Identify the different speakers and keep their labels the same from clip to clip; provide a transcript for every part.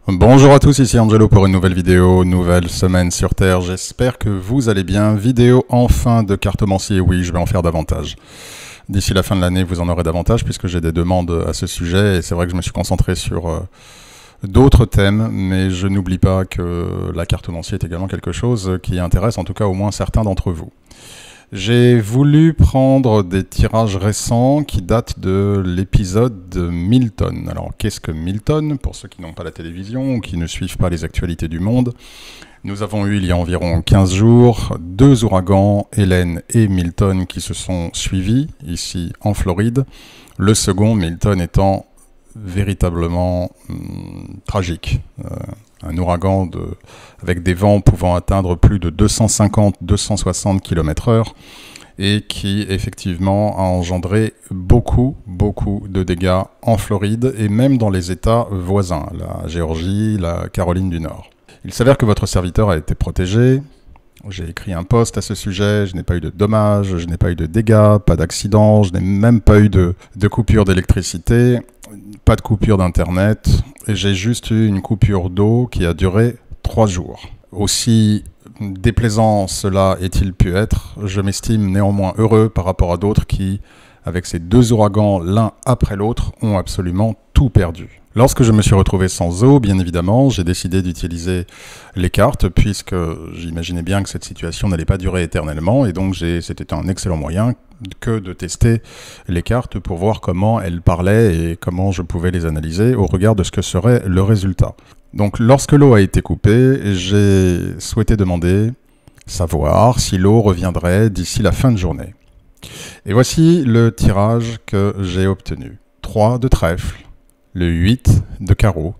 Speaker 1: Bonjour à tous, ici Angelo pour une nouvelle vidéo, nouvelle semaine sur Terre. J'espère que vous allez bien. Vidéo enfin de cartomancier, oui, je vais en faire davantage. D'ici la fin de l'année, vous en aurez davantage puisque j'ai des demandes à ce sujet et c'est vrai que je me suis concentré sur d'autres thèmes, mais je n'oublie pas que la cartomancie est également quelque chose qui intéresse en tout cas au moins certains d'entre vous. J'ai voulu prendre des tirages récents qui datent de l'épisode de Milton. Alors, qu'est-ce que Milton? Pour ceux qui n'ont pas la télévision ou qui ne suivent pas les actualités du monde, nous avons eu il y a environ 15 jours 2 ouragans, Hélène et Milton, qui se sont suivis ici en Floride. Le second, Milton, étant véritablement tragique. Un ouragan avec des vents pouvant atteindre plus de 250-260 km/h et qui effectivement a engendré beaucoup de dégâts en Floride et même dans les États voisins, la Géorgie, la Caroline du Nord. Il s'avère que votre serviteur a été protégé. J'ai écrit un post à ce sujet, je n'ai pas eu de dommages, je n'ai pas eu de dégâts, pas d'accidents, je n'ai même pas eu de coupure d'électricité, pas de coupure d'internet, et j'ai juste eu une coupure d'eau qui a duré 3 jours. Aussi déplaisant cela ait-il pu être, je m'estime néanmoins heureux par rapport à d'autres qui, avec ces 2 ouragans l'un après l'autre, ont absolument tout perdu. Lorsque je me suis retrouvé sans eau, bien évidemment, j'ai décidé d'utiliser les cartes puisque j'imaginais bien que cette situation n'allait pas durer éternellement et donc c'était un excellent moyen que de tester les cartes pour voir comment elles parlaient et comment je pouvais les analyser au regard de ce que serait le résultat. Donc lorsque l'eau a été coupée, j'ai souhaité savoir si l'eau reviendrait d'ici la fin de journée. Et voici le tirage que j'ai obtenu. 3 de trèfle, le 8 de carreau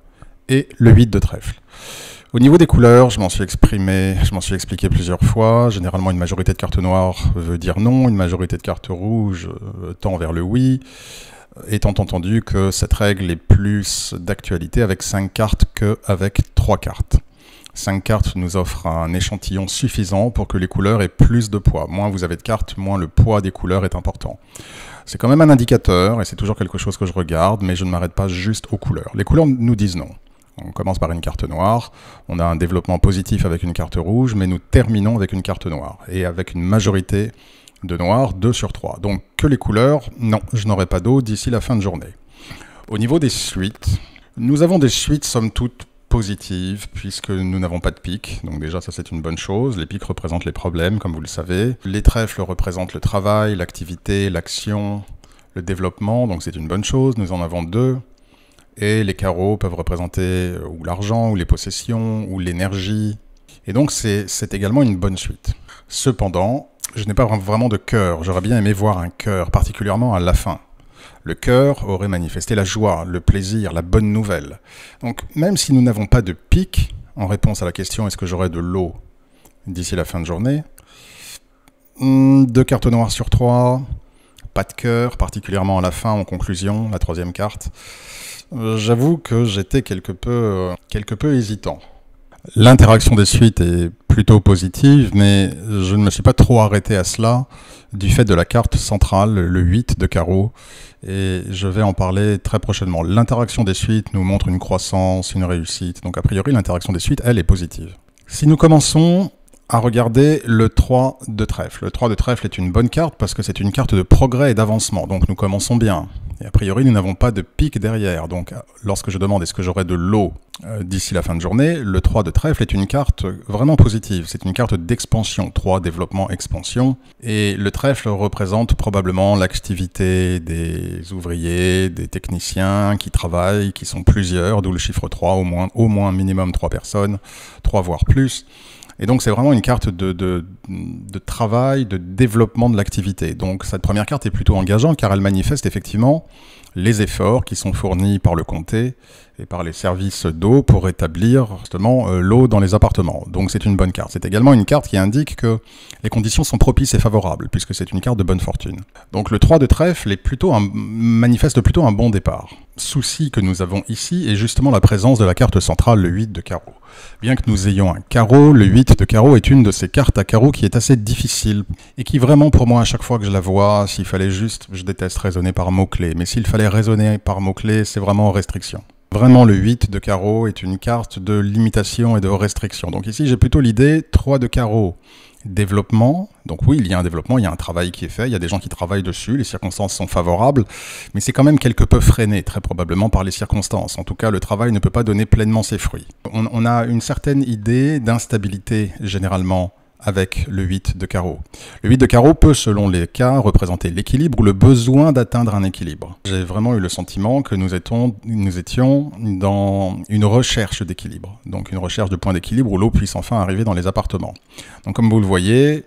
Speaker 1: et le 8 de trèfle. Au niveau des couleurs, je m'en suis expliqué plusieurs fois. Généralement, une majorité de cartes noires veut dire non, une majorité de cartes rouges tend vers le oui, étant entendu que cette règle est plus d'actualité avec 5 cartes qu'avec 3 cartes. 5 cartes nous offrent un échantillon suffisant pour que les couleurs aient plus de poids. Moins vous avez de cartes, moins le poids des couleurs est important. C'est quand même un indicateur, et c'est toujours quelque chose que je regarde, mais je ne m'arrête pas juste aux couleurs. Les couleurs nous disent non. On commence par une carte noire, on a un développement positif avec une carte rouge, mais nous terminons avec une carte noire, et avec une majorité de noir, 2 sur 3. Donc que les couleurs, non, je n'aurai pas d'eau d'ici la fin de journée. Au niveau des suites, nous avons des suites somme toute positives, puisque nous n'avons pas de pics, donc déjà ça c'est une bonne chose. Les pics représentent les problèmes, comme vous le savez. Les trèfles représentent le travail, l'activité, l'action, le développement, donc c'est une bonne chose, nous en avons 2. Et les carreaux peuvent représenter ou l'argent, ou les possessions, ou l'énergie. Et donc c'est également une bonne suite. Cependant, je n'ai pas vraiment de cœur, j'aurais bien aimé voir un cœur, particulièrement à la fin. Le cœur aurait manifesté la joie, le plaisir, la bonne nouvelle. Donc même si nous n'avons pas de pic, en réponse à la question est-ce que j'aurai de l'eau d'ici la fin de journée, 2 cartes noires sur 3, pas de cœur, particulièrement à la fin, en conclusion, la 3e carte. J'avoue que j'étais quelque peu hésitant. L'interaction des suites est plutôt positive, mais je ne me suis pas trop arrêté à cela du fait de la carte centrale, le 8 de carreau, et je vais en parler très prochainement. L'interaction des suites nous montre une croissance, une réussite, donc a priori l'interaction des suites, elle, est positive. Si nous commençons à regarder le 3 de trèfle. Le 3 de trèfle est une bonne carte parce que c'est une carte de progrès et d'avancement, donc nous commençons bien. Et a priori, nous n'avons pas de pic derrière, donc lorsque je demande est-ce que j'aurai de l'eau d'ici la fin de journée, le 3 de trèfle est une carte vraiment positive. C'est une carte d'expansion, 3, développement, expansion. Et le trèfle représente probablement l'activité des ouvriers, des techniciens qui travaillent, qui sont plusieurs, d'où le chiffre 3, au moins minimum 3 personnes, 3 voire plus. Et donc c'est vraiment une carte de travail, de développement de l'activité. Donc cette première carte est plutôt engageante car elle manifeste effectivement les efforts qui sont fournis par le comté et par les services d'eau pour rétablir justement l'eau dans les appartements. Donc c'est une bonne carte. C'est également une carte qui indique que les conditions sont propices et favorables puisque c'est une carte de bonne fortune. Donc le 3 de trèfle est manifeste plutôt un bon départ. Souci que nous avons ici est justement la présence de la carte centrale, le 8 de carreau. Bien que nous ayons un carreau, le 8 de carreau est une de ces cartes à carreau qui est assez difficile et qui vraiment pour moi à chaque fois que je la vois, s'il fallait juste, je déteste raisonner par mots-clés, mais s'il fallait raisonner par mots-clés, c'est vraiment en restriction. Vraiment, le 8 de carreau est une carte de limitation et de restriction. Donc ici, j'ai plutôt l'idée 3 de carreau. Développement, donc oui, il y a un développement, il y a un travail qui est fait, il y a des gens qui travaillent dessus, les circonstances sont favorables, mais c'est quand même quelque peu freiné, très probablement par les circonstances. En tout cas, le travail ne peut pas donner pleinement ses fruits. On a une certaine idée d'instabilité, généralement, avec le 8 de carreau. Le 8 de carreau peut, selon les cas, représenter l'équilibre ou le besoin d'atteindre un équilibre. J'ai vraiment eu le sentiment que nous étions dans une recherche d'équilibre, donc une recherche de point d'équilibre où l'eau puisse enfin arriver dans les appartements. Donc comme vous le voyez,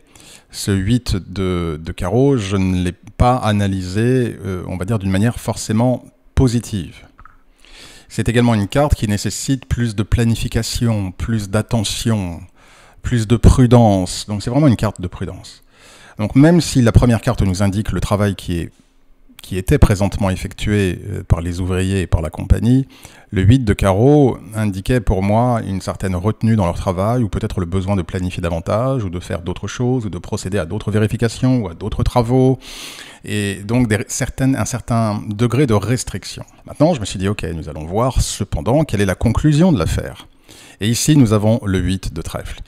Speaker 1: ce 8 de carreau, je ne l'ai pas analysé, on va dire, d'une manière forcément positive. C'est également une carte qui nécessite plus de planification, plus d'attention, plus de prudence. Donc c'est vraiment une carte de prudence. Donc même si la première carte nous indique le travail qui était présentement effectué par les ouvriers et par la compagnie, le 8 de carreau indiquait pour moi une certaine retenue dans leur travail, ou peut-être le besoin de planifier davantage, ou de faire d'autres choses, ou de procéder à d'autres vérifications, ou à d'autres travaux, et donc un certain degré de restriction. Maintenant, je me suis dit, ok, nous allons voir cependant quelle est la conclusion de l'affaire. Et ici, nous avons le 8 de trèfle.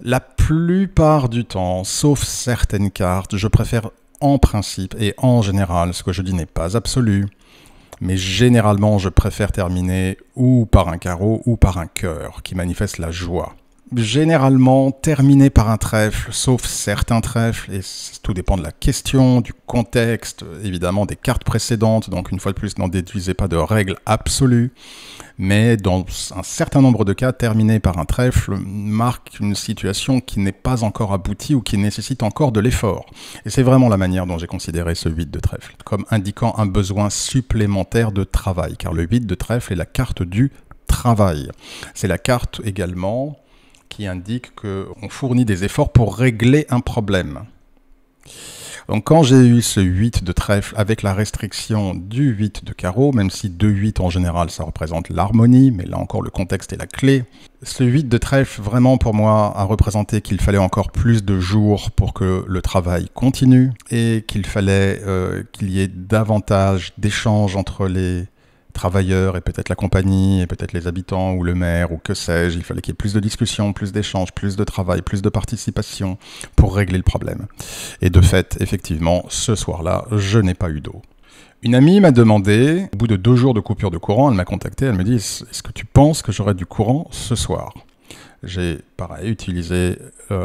Speaker 1: La plupart du temps, sauf certaines cartes, je préfère en principe et en général, ce que je dis n'est pas absolu, mais généralement, je préfère terminer ou par un carreau ou par un cœur qui manifeste la joie. Généralement, terminer par un trèfle, sauf certains trèfles, et tout dépend de la question, du contexte, évidemment des cartes précédentes, donc une fois de plus, n'en déduisez pas de règles absolues, mais dans un certain nombre de cas, terminer par un trèfle marque une situation qui n'est pas encore aboutie ou qui nécessite encore de l'effort. Et c'est vraiment la manière dont j'ai considéré ce 8 de trèfle, comme indiquant un besoin supplémentaire de travail, car le 8 de trèfle est la carte du travail. C'est la carte également qui indique qu'on fournit des efforts pour régler un problème. Donc quand j'ai eu ce 8 de trèfle avec la restriction du 8 de carreau, même si 2-8 en général ça représente l'harmonie, mais là encore le contexte est la clé, ce 8 de trèfle vraiment pour moi a représenté qu'il fallait encore plus de jours pour que le travail continue et qu'il fallait qu'il y ait davantage d'échanges entre les travailleurs et peut-être la compagnie et peut-être les habitants ou le maire ou que sais-je. Il fallait qu'il y ait plus de discussions, plus d'échanges, plus de travail, plus de participation pour régler le problème. Et de fait, effectivement, ce soir-là, je n'ai pas eu d'eau. Une amie m'a demandé, au bout de 2 jours de coupure de courant, elle m'a contacté, elle me dit « Est-ce que tu penses que j'aurai du courant ce soir ?» J'ai, pareil, utilisé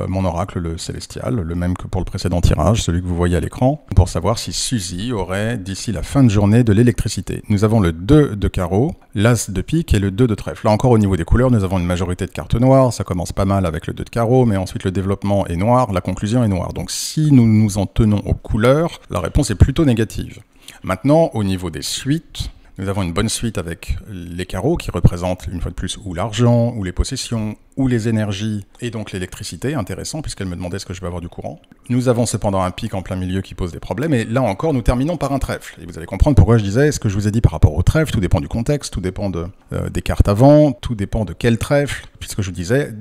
Speaker 1: mon oracle, le célestial, le même que pour le précédent tirage, celui que vous voyez à l'écran, pour savoir si Suzy aurait, d'ici la fin de journée, de l'électricité. Nous avons le 2 de carreau, l'as de pique et le 2 de trèfle. Là encore, au niveau des couleurs, nous avons une majorité de cartes noires, ça commence pas mal avec le 2 de carreau, mais ensuite le développement est noir, la conclusion est noire. Donc si nous nous en tenons aux couleurs, la réponse est plutôt négative. Maintenant, au niveau des suites, nous avons une bonne suite avec les carreaux qui représentent une fois de plus ou l'argent, ou les possessions, ou les énergies, et donc l'électricité, intéressant puisqu'elle me demandait est-ce que je vais avoir du courant. Nous avons cependant un pic en plein milieu qui pose des problèmes, et là encore nous terminons par un trèfle. Et vous allez comprendre pourquoi je disais ce que je vous ai dit par rapport au trèfle, tout dépend du contexte, tout dépend des cartes avant, tout dépend de quel trèfle, puisque je disais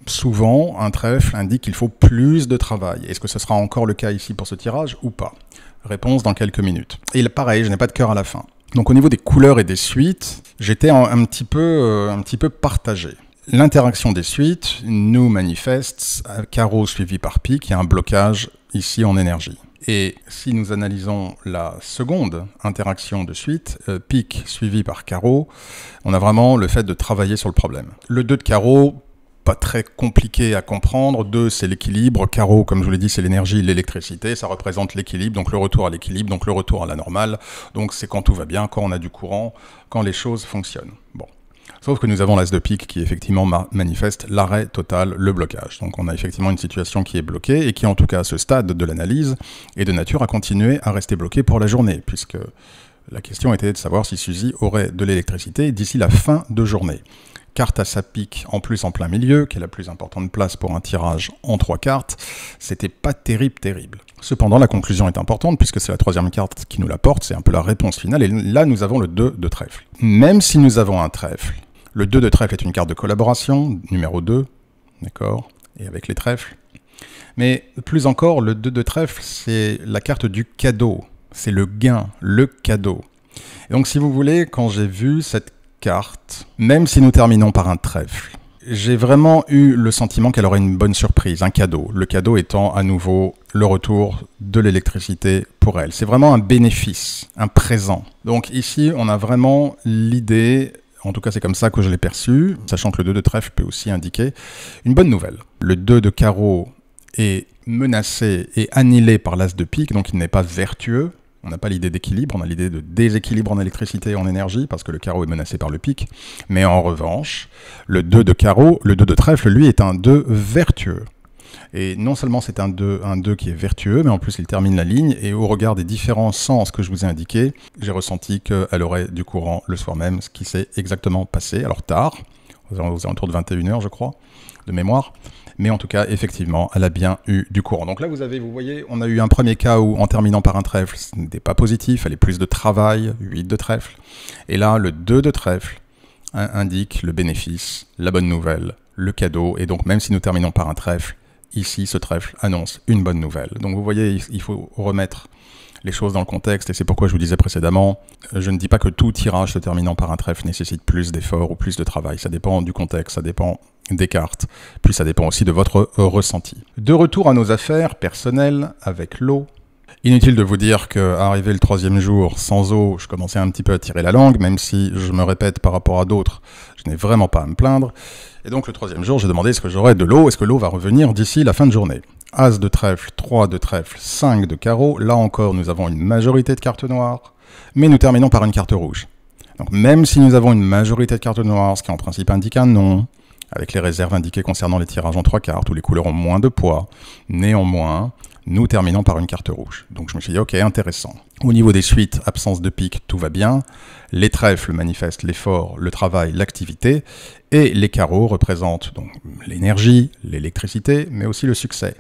Speaker 1: souvent un trèfle indique qu'il faut plus de travail. Est-ce que ce sera encore le cas ici pour ce tirage ou pas? Réponse dans quelques minutes. Et pareil, je n'ai pas de cœur à la fin. Donc au niveau des couleurs et des suites, j'étais un petit peu partagé. L'interaction des suites nous manifeste carreau suivi par pique, il y a un blocage ici en énergie. Et si nous analysons la seconde interaction de suite, pique suivi par carreau, on a vraiment le fait de travailler sur le problème. Le 2 de carreau, pas très compliqué à comprendre. 2, c'est l'équilibre. Carreau, comme je vous l'ai dit, c'est l'énergie, l'électricité. Ça représente l'équilibre, donc le retour à l'équilibre, donc le retour à la normale. Donc c'est quand tout va bien, quand on a du courant, quand les choses fonctionnent. Bon. Sauf que nous avons l'as de pique qui effectivement manifeste l'arrêt total, le blocage. Donc on a effectivement une situation qui est bloquée et qui en tout cas à ce stade de l'analyse est de nature à continuer à rester bloquée pour la journée, puisque la question était de savoir si Suzy aurait de l'électricité d'ici la fin de journée. Carte à sa pique en plus en plein milieu, qui est la plus importante place pour un tirage en 3 cartes, c'était pas terrible. Cependant, la conclusion est importante, puisque c'est la 3e carte qui nous la porte, c'est un peu la réponse finale, et là nous avons le 2 de trèfle. Même si nous avons un trèfle, le 2 de trèfle est une carte de collaboration, numéro 2, d'accord, et avec les trèfles. Mais plus encore, le 2 de trèfle, c'est la carte du cadeau, c'est le gain, le cadeau. Et donc si vous voulez, quand j'ai vu cette carte, même si nous terminons par un trèfle. J'ai vraiment eu le sentiment qu'elle aurait une bonne surprise, un cadeau. Le cadeau étant à nouveau le retour de l'électricité pour elle. C'est vraiment un bénéfice, un présent. Donc ici, on a vraiment l'idée, en tout cas c'est comme ça que je l'ai perçu, sachant que le 2 de trèfle peut aussi indiquer une bonne nouvelle. Le 2 de carreau est menacé et annihilé par l'as de pique, donc il n'est pas vertueux. On n'a pas l'idée d'équilibre, on a l'idée de déséquilibre en électricité et en énergie, parce que le carreau est menacé par le pic. Mais en revanche, le 2 de carreau, le 2 de trèfle, lui, est un 2 vertueux. Et non seulement c'est un 2 qui est vertueux, mais en plus il termine la ligne, et au regard des différents sens que je vous ai indiqués, j'ai ressenti qu'elle aurait du courant le soir même, ce qui s'est exactement passé, alors tard, aux alentours de 21 h je crois, de mémoire. Mais en tout cas, effectivement, elle a bien eu du courant. Donc là, vous voyez, on a eu un premier cas où, en terminant par un trèfle, ce n'était pas positif, il fallait plus de travail, 8 de trèfle. Et là, le 2 de trèfle indique le bénéfice, la bonne nouvelle, le cadeau. Et donc, même si nous terminons par un trèfle, ici, ce trèfle annonce une bonne nouvelle. Donc vous voyez, il faut remettre les choses dans le contexte, et c'est pourquoi je vous disais précédemment, je ne dis pas que tout tirage se terminant par un trèfle nécessite plus d'efforts ou plus de travail. Ça dépend du contexte, ça dépend des cartes, puis ça dépend aussi de votre ressenti. De retour à nos affaires personnelles avec l'eau. Inutile de vous dire qu'arrivé le 3e jour sans eau, je commençais un petit peu à tirer la langue, même si je me répète par rapport à d'autres, je n'ai vraiment pas à me plaindre. Et donc le 3e jour, j'ai demandé est-ce que j'aurai de l'eau, est-ce que l'eau va revenir d'ici la fin de journée. As de trèfle, 3 de trèfle, 5 de carreau, là encore nous avons une majorité de cartes noires, mais nous terminons par une carte rouge. Donc même si nous avons une majorité de cartes noires, ce qui en principe indique un non, avec les réserves indiquées concernant les tirages en 3 cartes, où les couleurs ont moins de poids, néanmoins, nous terminons par une carte rouge. Donc je me suis dit, ok, intéressant. Au niveau des suites, absence de pique, tout va bien. Les trèfles manifestent l'effort, le travail, l'activité. Et les carreaux représentent donc l'énergie, l'électricité, mais aussi le succès.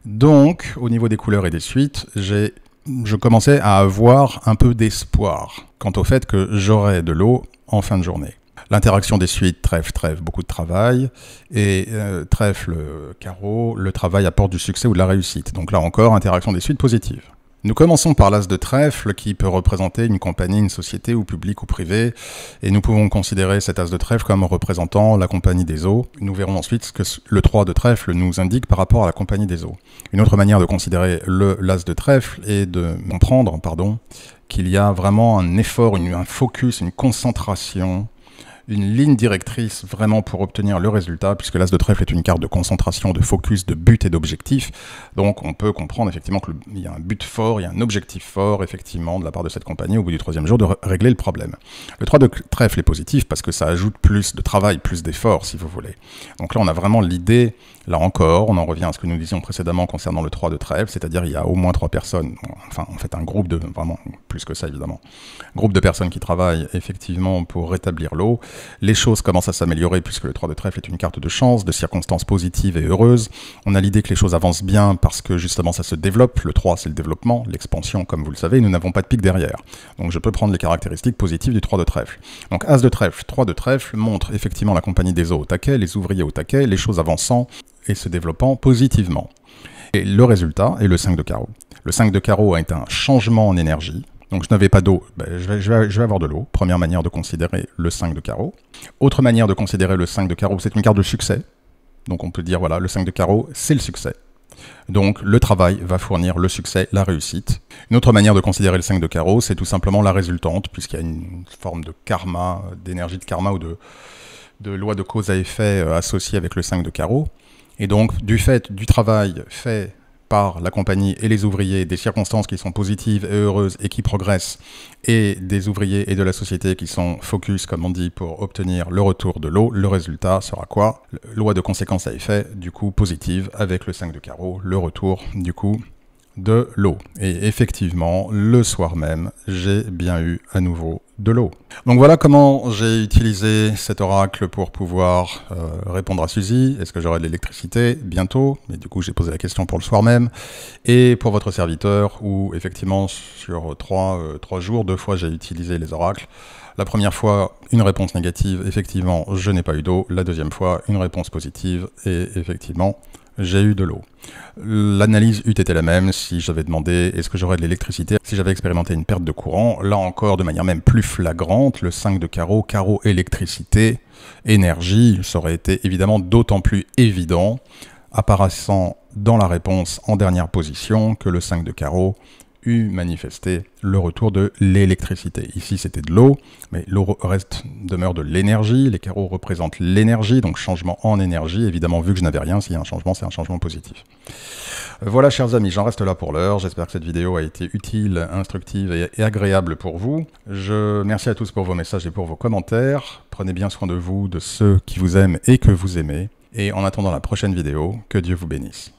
Speaker 1: Donc, au niveau des couleurs et des suites, je commençais à avoir un peu d'espoir quant au fait que j'aurais de l'eau en fin de journée. L'interaction des suites, trèfle, beaucoup de travail, et trèfle, carreau, le travail apporte du succès ou de la réussite. Donc là encore, interaction des suites positive. Nous commençons par l'as de trèfle qui peut représenter une compagnie, une société, ou publique ou privée, et nous pouvons considérer cet as de trèfle comme représentant la compagnie des eaux. Nous verrons ensuite ce que le 3 de trèfle nous indique par rapport à la compagnie des eaux. Une autre manière de considérer l'as de trèfle est de comprendre, qu'il y a vraiment un effort, un focus, une concentration, une ligne directrice vraiment pour obtenir le résultat, puisque l'as de trèfle est une carte de concentration, de focus, de but et d'objectif. Donc on peut comprendre effectivement qu'il y a un but fort, il y a un objectif fort effectivement de la part de cette compagnie au bout du 3e jour de régler le problème. Le 3 de trèfle est positif parce que ça ajoute plus de travail, plus d'effort si vous voulez. Donc là on a vraiment l'idée, là encore, on en revient à ce que nous disions précédemment concernant le 3 de trèfle, c'est-à-dire il y a au moins 3 personnes, enfin en fait un groupe de, vraiment plus que ça évidemment, groupe de personnes qui travaillent effectivement pour rétablir l'eau. Les choses commencent à s'améliorer puisque le 3 de trèfle est une carte de chance, de circonstances positives et heureuses. On a l'idée que les choses avancent bien parce que justement ça se développe. Le 3 c'est le développement, l'expansion comme vous le savez, nous n'avons pas de pic derrière. Donc je peux prendre les caractéristiques positives du 3 de trèfle. Donc As de trèfle, 3 de trèfle montre effectivement la compagnie des eaux au taquet, les ouvriers au taquet, les choses avançant et se développant positivement. Et le résultat est le 5 de carreau. Le 5 de carreau est un changement en énergie. Donc je n'avais pas d'eau, je vais avoir de l'eau. Première manière de considérer le 5 de carreau. Autre manière de considérer le 5 de carreau, c'est une carte de succès. Donc on peut dire, voilà, le 5 de carreau, c'est le succès. Donc le travail va fournir le succès, la réussite. Une autre manière de considérer le 5 de carreau, c'est tout simplement la résultante, puisqu'il y a une forme de karma, d'énergie de karma ou de loi de cause à effet associée avec le 5 de carreau. Et donc du fait du travail fait par la compagnie et les ouvriers, des circonstances qui sont positives et heureuses et qui progressent, et des ouvriers et de la société qui sont focus, comme on dit, pour obtenir le retour de l'eau, le résultat sera quoi? Loi de conséquence à effet, du coup positive, avec le 5 de carreau, le retour, du coup, de l'eau. Et effectivement, le soir même, j'ai bien eu à nouveau de l'eau. Donc voilà comment j'ai utilisé cet oracle pour pouvoir répondre à Suzy. Est-ce que j'aurai de l'électricité bientôt? Mais du coup, j'ai posé la question pour le soir même. Et pour votre serviteur, où effectivement, sur 3 jours, 2 fois, j'ai utilisé les oracles. La première fois, une réponse négative, effectivement, je n'ai pas eu d'eau. La deuxième fois, une réponse positive, et effectivement, j'ai eu de l'eau. L'analyse eût été la même si j'avais demandé est-ce que j'aurais de l'électricité, si j'avais expérimenté une perte de courant. Là encore, de manière même plus flagrante, le 5 de carreau, carreau électricité, énergie, ça aurait été évidemment d'autant plus évident, apparaissant dans la réponse en dernière position, que le 5 de carreau eût manifesté le retour de l'électricité. Ici, c'était de l'eau, mais l'eau demeure de l'énergie. Les carreaux représentent l'énergie, donc changement en énergie. Évidemment, vu que je n'avais rien, s'il y a un changement, c'est un changement positif. Voilà, chers amis, j'en reste là pour l'heure. J'espère que cette vidéo a été utile, instructive et agréable pour vous. Merci à tous pour vos messages et pour vos commentaires. Prenez bien soin de vous, de ceux qui vous aiment et que vous aimez. Et en attendant la prochaine vidéo, que Dieu vous bénisse.